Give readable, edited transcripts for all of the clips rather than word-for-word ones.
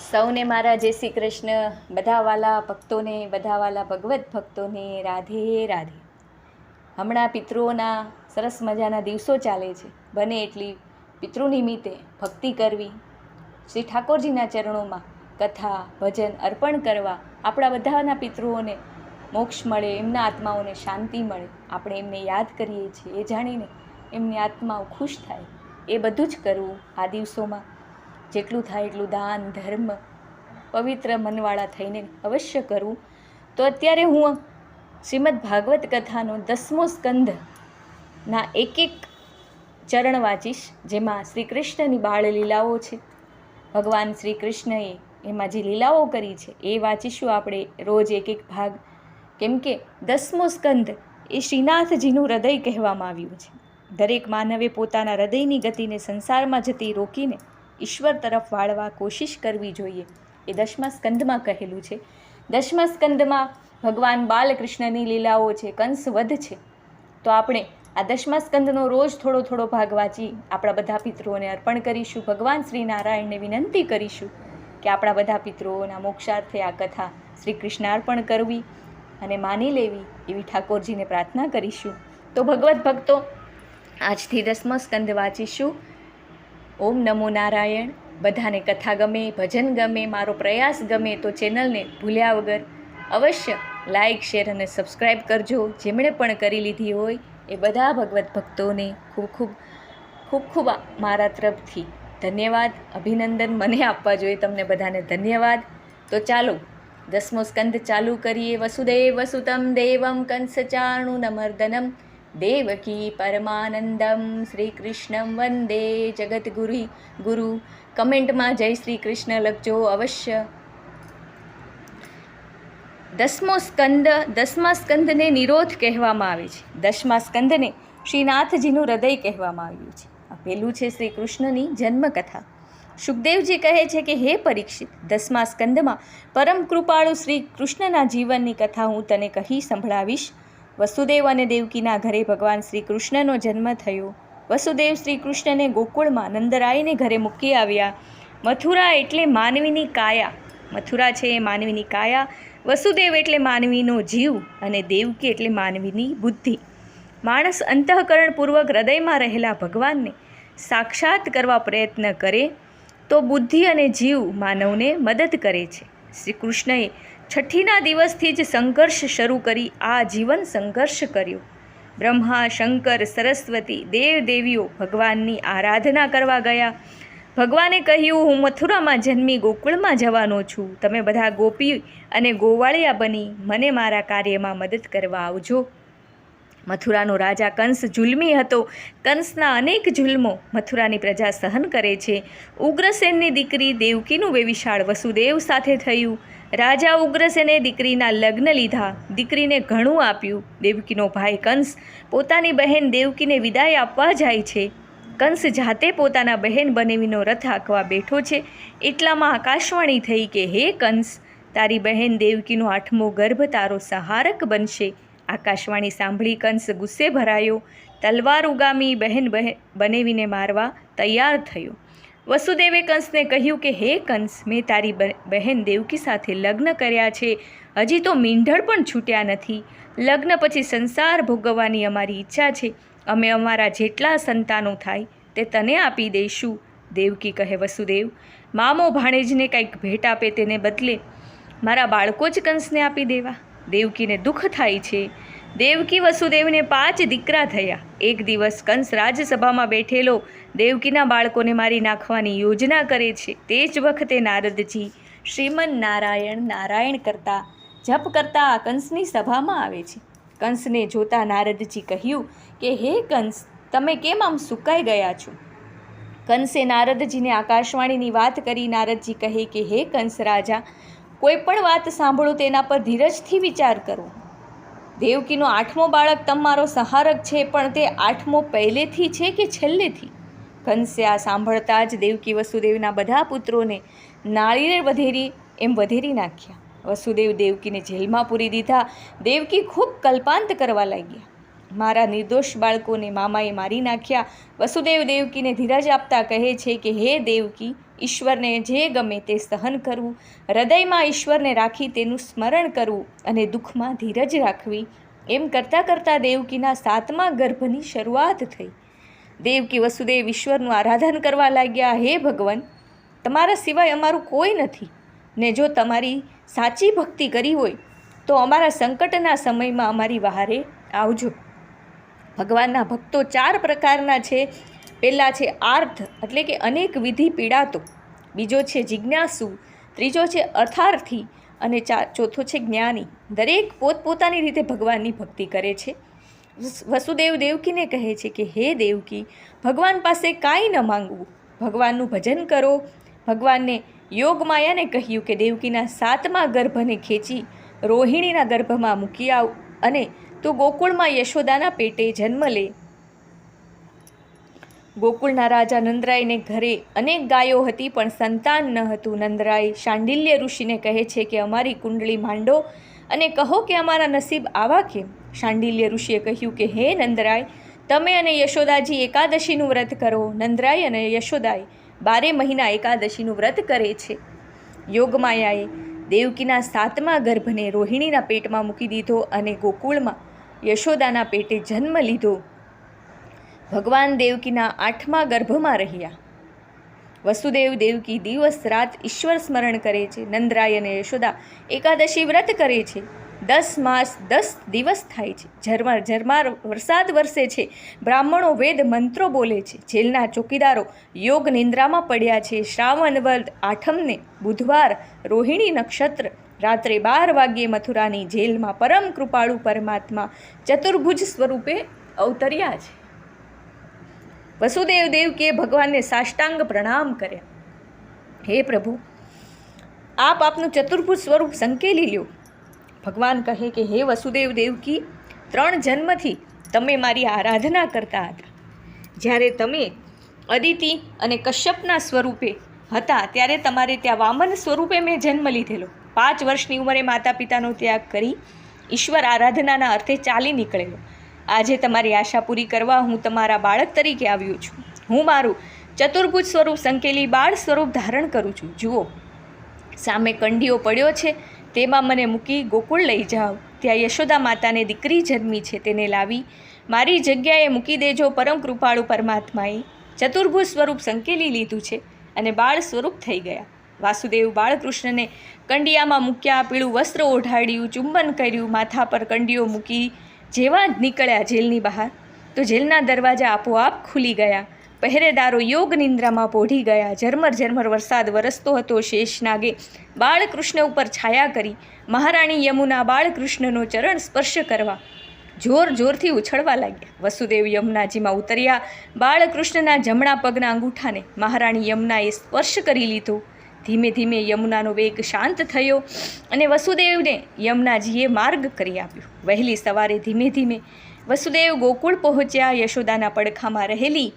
સૌને મારા જય શ્રી કૃષ્ણ. બધા વાલા ભક્તોને, બધા વાલા ભગવત ભક્તોને રાધે રાધે. હમણાં પિતૃઓના સરસ મજાના દિવસો ચાલે છે. બને એટલી પિતૃ નિમિત્તે ભક્તિ કરવી, શ્રી ઠાકોરજીના ચરણોમાં કથા ભજન અર્પણ કરવા. આપણા બધાના પિતૃઓને મોક્ષ મળે, એમના આત્માઓને શાંતિ મળે. આપણે એમને યાદ કરીએ છીએ એ જાણીને એમની આત્માઓ ખુશ થાય, એ બધું જ કરવું આ દિવસોમાં. જેટલું થાય એટલું દાન ધર્મ પવિત્ર મનવાળા થઈને અવશ્ય કરવું. તો અત્યારે હું શ્રીમદ ભાગવત કથાનો 10મો સ્કંધના એક ચરણ વાંચીશ, જેમાં શ્રી કૃષ્ણની બાળ લીલાઓ છે. ભગવાન શ્રી કૃષ્ણએ એમાં જે લીલાઓ કરી છે એ વાંચીશું આપણે રોજ એક ભાગ. કેમ કે 10મો સ્કંધ એ શ્રીનાથજીનું હૃદય કહેવામાં આવ્યું છે. દરેક માનવે પોતાના હૃદયની ગતિને સંસારમાં જતી રોકીને ઈશ્વર તરફ વાળવા કોશિશ કરવી જોઈએ. એ 10મા સ્કંદમાં કહેલું છે. 10મા સ્કંદમાં ભગવાન બાલકૃષ્ણની લીલાઓ છે, કંસ વધ છે. તો આપણે આ 10મા સ્કંદનો રોજ થોડો થોડો ભાગ વાંચી આપણા બધા પિતૃઓને અર્પણ કરીશું. ભગવાન શ્રી નારાયણને વિનંતી કરીશું કે આપણા બધા પિતૃઓના મોક્ષાર્થે આ કથા શ્રી કૃષ્ણ અર્પણ કરવી અને માની લેવી, એવી ઠાકોરજીને પ્રાર્થના કરીશું. તો ભગવત ભક્તો, આજથી 10મો સ્કંદ વાંચીશું. ઓમ નમો નારાયણ. બધાને કથા ગમે, ભજન ગમે, મારો પ્રયાસ ગમે તો ચેનલને ભૂલ્યા વગર અવશ્ય લાઈક, શેર અને સબસ્ક્રાઈબ કરજો. જેમણે પણ કરી લીધી હોય એ બધા ભગવત ભક્તોને ખૂબ મારા તરફથી ધન્યવાદ, અભિનંદન મને આપવા જોઈએ. તમને બધાને ધન્યવાદ. તો ચાલો 10મો સ્કંદ ચાલુ કરીએ. વસુદેવ વસુતમ દેવમ કંસચાણૂરમર્દનમ દેવકી પરમાનંદમ શ્રી કૃષ્ણમ વંદે જગદગુરુ. કમેન્ટમાં જય શ્રી કૃષ્ણ લખજો અવશ્ય. 10મા સ્કંદને નિરોધ કહેવામાં આવે છે. 10મા સ્કંદને શ્રીનાથજીનું હૃદય કહેવામાં આવ્યું છે. આ પહેલું છે શ્રી કૃષ્ણની જન્મકથા. સુખદેવજી કહે છે કે હે પરીક્ષિત, 10મા સ્કંદમાં પરમ કૃપાળુ શ્રી કૃષ્ણના જીવનની કથા હું તને કહી સંભળાવીશ. વસુદેવ અને દેવકીના ઘરે ભગવાન શ્રી કૃષ્ણનો જન્મ થયો. વસુદેવ શ્રી કૃષ્ણને ગોકુળમાં નંદરાયને ઘરે મૂકી આવ્યા. મથુરા એટલે માનવીની કાયા. મથુરા છે એ માનવીની કાયા. વસુદેવ એટલે માનવીનો જીવ અને દેવકી એટલે માનવીની બુદ્ધિ. માણસ અંતઃકરણપૂર્વક હૃદયમાં રહેલા ભગવાનને સાક્ષાત કરવા પ્રયત્ન કરે તો બુદ્ધિ અને જીવ માનવને મદદ કરે છે. શ્રી કૃષ્ણએ છઠ્ઠીના દિવસથી જ સંઘર્ષ શરૂ કરી આ જીવન સંઘર્ષ કર્યો. બ્રહ્મા, શંકર, સરસ્વતી, દેવીઓ ભગવાનની આરાધના કરવા ગયા. ભગવાને કહ્યું, હું મથુરામાં જન્મી ગોકુળમાં જવાનો છું. તમે બધા ગોપી અને ગોવાળિયા બની મને મારા કાર્યમાં મદદ કરવા આવજો. મથુરાનો રાજા કંસ જુલ્મી હતો. કંસના અનેક જુલ્મો મથુરાની પ્રજા સહન કરે છે. ઉગ્રસેનની દીકરી દેવકીનું વેવિશાળ વસુદેવ સાથે થયું. રાજા ઉગ્રસેને દીકરીના લગ્ન લીધા. દીકરીને ઘણું આપ્યું. દેવકીનો ભાઈ કંસ પોતાની બહેન દેવકીને વિદાય આપવા જાય છે. કંસ જાતે પોતાના બહેન બનેવીનો રથ હાંકવા બેઠો છે. એટલામાં આકાશવાણી થઈ કે હે કંસ, તારી બહેન દેવકીનો 8મો ગર્ભ તારો સહારક બનશે. આકાશવાણી સાંભળી કંસ ગુસ્સે ભરાયો. તલવાર ઉગામી બહેન બનેવીને મારવા તૈયાર થયો. વસુદેવે કંસને કહ્યું કે હે કંસ, મેં તારી બહેન દેવકી સાથે લગ્ન કર્યા છે. હજી તો મીંઢળ પણ છૂટ્યા નથી. લગ્ન પછી સંસાર ભોગવવાની અમારી ઈચ્છા છે. અમે અમારા જેટલા સંતાનો થાય તે તને આપી દઈશું. દેવકી કહે, વસુદેવ, મામો ભાણેજને કંઈક ભેટ આપે તેને બદલે મારા બાળકો જ કંસને આપી દેવા. દેવકીને દુઃખ થાય છે. દેવકી વસુદેવને 5 દીકરા થયા. એક દિવસ કંસ રાજસભામાં બેઠેલો દેવકીના બાળકોને મારી નાખવાની યોજના કરે છે. તે જ વખતે નારદજી શ્રીમન નારાયણ કરતા જપ કરતા કંસની સભામાં આવે છે. કંસને જોતા નારદજી કહ્યું કે હે કંસ, તમે કેમ આમ સુકાઈ ગયા છો? કંસે નારદજીને આકાશવાણીની વાત કરી. નારદજી કહે કે હે કંસ રાજા, કોઈ પણ વાત સાંભળો તેના પર ધીરજથી વિચાર કરો. દેવકીનો 8મો બાળક તમારો સહારક છે, પણ તે 8મો પહેલેથી છે કે છેલ્લેથી? કંસે આ સાંભળતા જ દેવકી વસુદેવના બધા પુત્રોને નાળીને વધેરી નાખ્યા. વસુદેવ દેવકીને જેલમાં પૂરી દીધા. દેવકી ખૂબ કલ્પાંત કરવા લાગ્યા. મારા નિર્દોષ બાળકોને મામાએ મારી નાખ્યા. વસુદેવ દેવકીને ધીરજ આપતા કહે છે કે હે દેવકી, ઈશ્વરને જે ગમે તે સહન કરવું, હૃદયમાં ઈશ્વરને રાખી તેનું સ્મરણ કરવું અને દુઃખમાં ધીરજ રાખવી. એમ કરતાં કરતાં દેવકીના 7મા ગર્ભની શરૂઆત થઈ. દેવકી વસુદેવ ઈશ્વરનું આરાધન કરવા લાગ્યા. હે ભગવાન, તમારા સિવાય અમારું કોઈ નથી, ને જો તમારી સાચી ભક્તિ કરી હોય તો અમારા સંકટના સમયમાં અમારી વહારે આવજો. ભગવાનના ભક્તો 4 પ્રકારના છે. પહેલાં છે આર્થ એટલે કે અનેક વિધિ પીડાતો, બીજો છે જિજ્ઞાસુ, ત્રીજો છે અર્થાર્થી અને ચોથો છે જ્ઞાની. દરેક પોતપોતાની રીતે ભગવાનની ભક્તિ કરે છે. વસુદેવ દેવકીને કહે છે કે હે દેવકી, ભગવાન પાસે કાંઈ ન માંગવું, ભગવાનનું ભજન કરો. ભગવાનને યોગમાયાને કહ્યું કે દેવકીના 7મા ગર્ભને ખેંચી રોહિણીના ગર્ભમાં મૂકી આવ અને તું ગોકુળમાં યશોદાના પેટે જન્મ લે. ગોકુળના રાજા નંદરાયને ઘરે અનેક ગાયો હતી પણ સંતાન ન હતું. નંદરાય શાંડિલ્ય ઋષિને કહે છે કે અમારી કુંડળી માંડો અને કહો કે અમારા નસીબ આવા કેમ. શાંડિલ્ય ઋષિએ કહ્યું કે હે નંદરાય, તમે અને યશોદાજી એકાદશીનું વ્રત કરો. નંદરાય અને યશોદાએ 12 મહિના એકાદશીનું વ્રત કરે છે. યોગમાયાએ દેવકીના 7મા ગર્ભને રોહિણીના પેટમાં મૂકી દીધો અને ગોકુળમાં યશોદાના પેટે જન્મ લીધો. ભગવાન દેવકીના 8મા ગર્ભમાં રહ્યા. વસુદેવ દેવકી દિવસ રાત ઈશ્વર સ્મરણ કરે છે. નંદરાય અને યશોદા એકાદશી વ્રત કરે છે. 10 માસ 10 દિવસ થાય છે. ઝરમર ઝરમર વરસાદ વરસે છે. બ્રાહ્મણો વેદ મંત્રો બોલે છે. જેલના ચોકીદારો યોગ નિંદ્રામાં પડ્યા છે. શ્રાવણ વદ 8મને બુધવાર રોહિણી નક્ષત્ર રાત્રે 12 વાગ્યે મથુરાની જેલમાં પરમ કૃપાળુ પરમાત્મા ચતુર્ભુજ સ્વરૂપે અવતર્યા છે. વસુદેવ દેવકીએ ભગવાનને સાષ્ટાંગ પ્રણામ કર્યા. હે પ્રભુ, આપ આપનું ચતુર્ભુજ સ્વરૂપ સંકેલી લ્યો. ભગવાન કહે કે હે વસુદેવ દેવકી, 3 જન્મથી તમે મારી આરાધના કરતા હતા. જ્યારે તમે અદિતિ અને કશ્યપના સ્વરૂપે હતા ત્યારે તમારે ત્યાં વામન સ્વરૂપે મેં જન્મ લીધેલો. 5 વર્ષની ઉંમરે માતા પિતાનો ત્યાગ કરી ઈશ્વર આરાધનાના અર્થે ચાલી નીકળેલો. આજે તમારી આશા પૂરી કરવા હું તમારા બાળક તરીકે આવ્યો છું. હું મારું ચતુર્ભુજ સ્વરૂપ સંકેલી બાળ સ્વરૂપ ધારણ કરું છું. જુઓ, સામે કંડિયો પડ્યો છે, તેમાં મને મૂકી ગોકુળ લઈ જાઓ. ત્યાં યશોદા માતાને દીકરી જન્મી છે, તેને લાવી મારી જગ્યાએ મૂકી દેજો. પરમ કૃપાળુ પરમાત્માએ ચતુર્ભુજ સ્વરૂપ સંકેલી લીધું છે અને બાળ સ્વરૂપ થઈ ગયા. વાસુદેવ બાળકૃષ્ણને કંડિયામાં મૂક્યા, પીળું વસ્ત્ર ઓઢાડ્યું, ચુંબન કર્યું, માથા પર કંડિયો મૂકી જેવા જ નીકળ્યા જેલની બહાર તો જેલના દરવાજા આપોઆપ ખુલી ગયા. પહેરેદારો યોગ નિંદ્રામાં પોઢી ગયા. ઝરમર ઝરમર વરસાદ વરસતો હતો. શેષનાગે બાળકૃષ્ણ ઉપર છાયા કરી. મહારાણી યમુના બાળકૃષ્ણનો ચરણ સ્પર્શ કરવા જોર જોરથી ઉછળવા લાગ્યા. વસુદેવ યમુનાજીમાં ઉતર્યા. બાળકૃષ્ણના જમણા પગના અંગૂઠાને મહારાણી યમુનાએ સ્પર્શ કરી લીધો. ધીમે ધીમે યમુનાનો વેગ શાંત થયો અને વસુદેવને યમુનાજીએ માર્ગ કરી આપ્યો. વહેલી સવારે ધીમે ધીમે વસુદેવ ગોકુળ પહોંચ્યા. યશોદાના પડખામાં રહેલી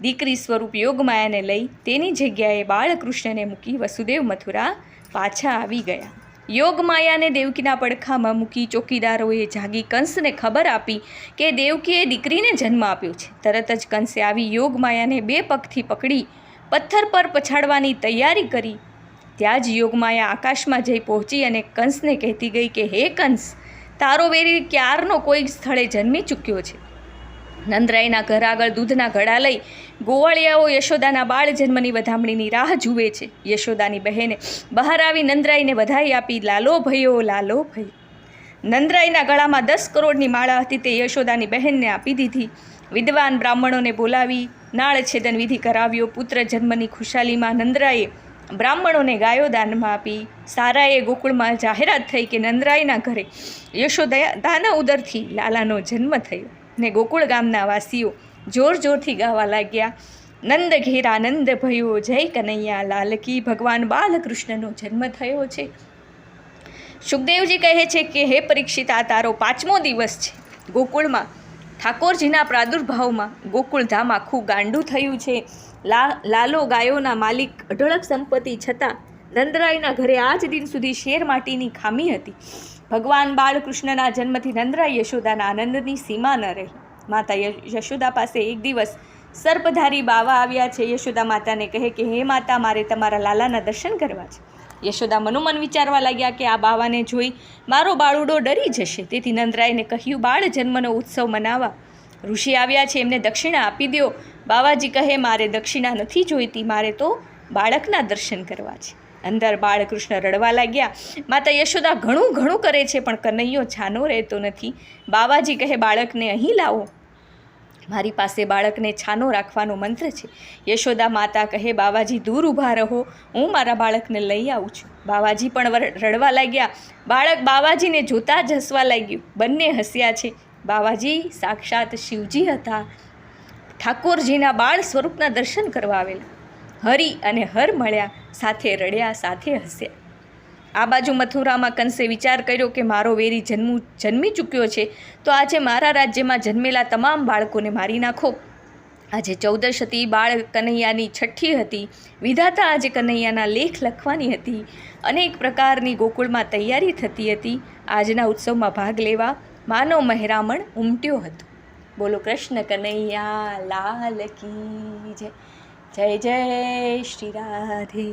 દીકરી સ્વરૂપ યોગમાયાને લઈ તેની જગ્યાએ બાળકૃષ્ણને મૂકી વસુદેવ મથુરા પાછા આવી ગયા. યોગમાયાને દેવકીના પડખામાં મૂકી ચોકીદારોએ જાગી કંસને ખબર આપી કે દેવકીએ દીકરીને જન્મ આપ્યો છે. તરત જ કંસે આવી યોગમાયાને 2 પગથી પકડી પથ્થર પર પછાડવાની તૈયારી કરી. ત્યાં જ યોગમાયા આકાશમાં જઈ પહોંચી અને કંસને કહેતી ગઈ કે હે કંસ, તારો વેરી ક્યારનો કોઈ સ્થળે જન્મી ચૂક્યો છે. નંદરાયના ઘર આગળ દૂધના ઘડા લઈ ગોવાળિયાઓ યશોદાના બાળ જન્મની વધામણીની રાહ જુએ છે. યશોદાની બહેને બહાર આવી નંદરાયને વધાઈ આપી. લાલો ભયો, લાલો ભયો. નંદરાયના ગળામાં 10 કરોડની માળા હતી, તે યશોદાની બહેનને આપી દીધી. વિદ્વાન બ્રાહ્મણોને બોલાવી નાળ છેદન વિધિ કરાવ્યો. પુત્ર જન્મની ખુશાલીમાં નંદરાયે બ્રાહ્મણોને ગાયો દાનમાં આપી. સારાએ ગોકુળમાં જાહેરાત થઈ કે નંદરાયના ઘરે યશોદાના ઉદરથી લાલાનો જન્મ થયો ને ગોકુળ ગામના વાસીઓ જોર જોરથી ગાવા લાગ્યા. નંદ ઘેરા નંદ ભયો, જય કનૈયા લાલ કી. ભગવાન બાલકૃષ્ણનો જન્મ થયો છે. સુખદેવજી કહે છે કે હે પરીક્ષિત, આ તારો 5મો દિવસ છે. ગોકુળમાં ઠાકોરજીના પ્રાદુર્ભાવમાં ગોકુળધામ આખું ગાંડું થયું છે. લાલો ગાયોના માલિક, અઢળક સંપત્તિ છતાં નંદરાયના ઘરે આજ દિન સુધી શેર માટીની ખામી હતી. ભગવાન બાળકૃષ્ણના જન્મથી નંદરાય યશોદાના આનંદની સીમા ન રહી. માતા યશોદા પાસે એક દિવસ સર્પધારી બાવા આવ્યા છે. યશોદા માતાને કહે કે હે માતા, મારે તમારા લાલાના દર્શન કરવા છે. યશોદા મનોમન વિચારવા લાગ્યા કે આ બાવાને જોઈ મારો બાળુડો ડરી જશે. તેથી નંદરાયને કહ્યું, બાળ જન્મનો ઉત્સવ મનાવવા ઋષિ આવ્યા છે, એમને દક્ષિણા આપી દો. બાવાજી કહે, મારે દક્ષિણા નથી જોઈતી, મારે તો બાળકના દર્શન કરવા છે. અંદર બાળકૃષ્ણ રડવા લાગ્યા. માતા યશોદા ઘણું ઘણું કરે છે, પણ કનૈયો છાનો રહેતો નથી. બાવાજી કહે, બાળકને અહીં લાવો, મારી પાસે બાળકને છાનો રાખવાનો મંત્ર છે. યશોદા માતા કહે, બાવાજી દૂર ઊભા રહો, હું મારા બાળકને લઈ આવું છું. બાવાજી પણ રડવા લાગ્યા. બાળક બાવાજીને જોતાં જ હસવા લાગ્યું. બંને હસ્યા છે. બાવાજી સાક્ષાત શિવજી હતા. ઠાકોરજીના બાળ સ્વરૂપના દર્શન કરવા આવેલા. હરિ અને હર મળ્યા, સાથે રડ્યા, સાથે હસ્યા. આ બાજુ મથુરામાં કંસે વિચાર કર્યો કે મારો વેરી જન્મી ચૂક્યો છે, તો આજે મારા રાજ્યમાં જન્મેલા તમામ બાળકોને મારી નાખો. આજે 14 હતી, બાળ કનૈયાની 6ઠી હતી. વિધાતા આજે કનૈયાના લેખ લખવાની હતી. અનેક પ્રકારની ગોકુળમાં તૈયારી થતી હતી. આજના ઉત્સવમાં ભાગ લેવા માનવ મહેરામણ ઉમટ્યો હતો. બોલો કૃષ્ણ કનૈયા લાલ કી જય. જય જય શ્રી રાધે.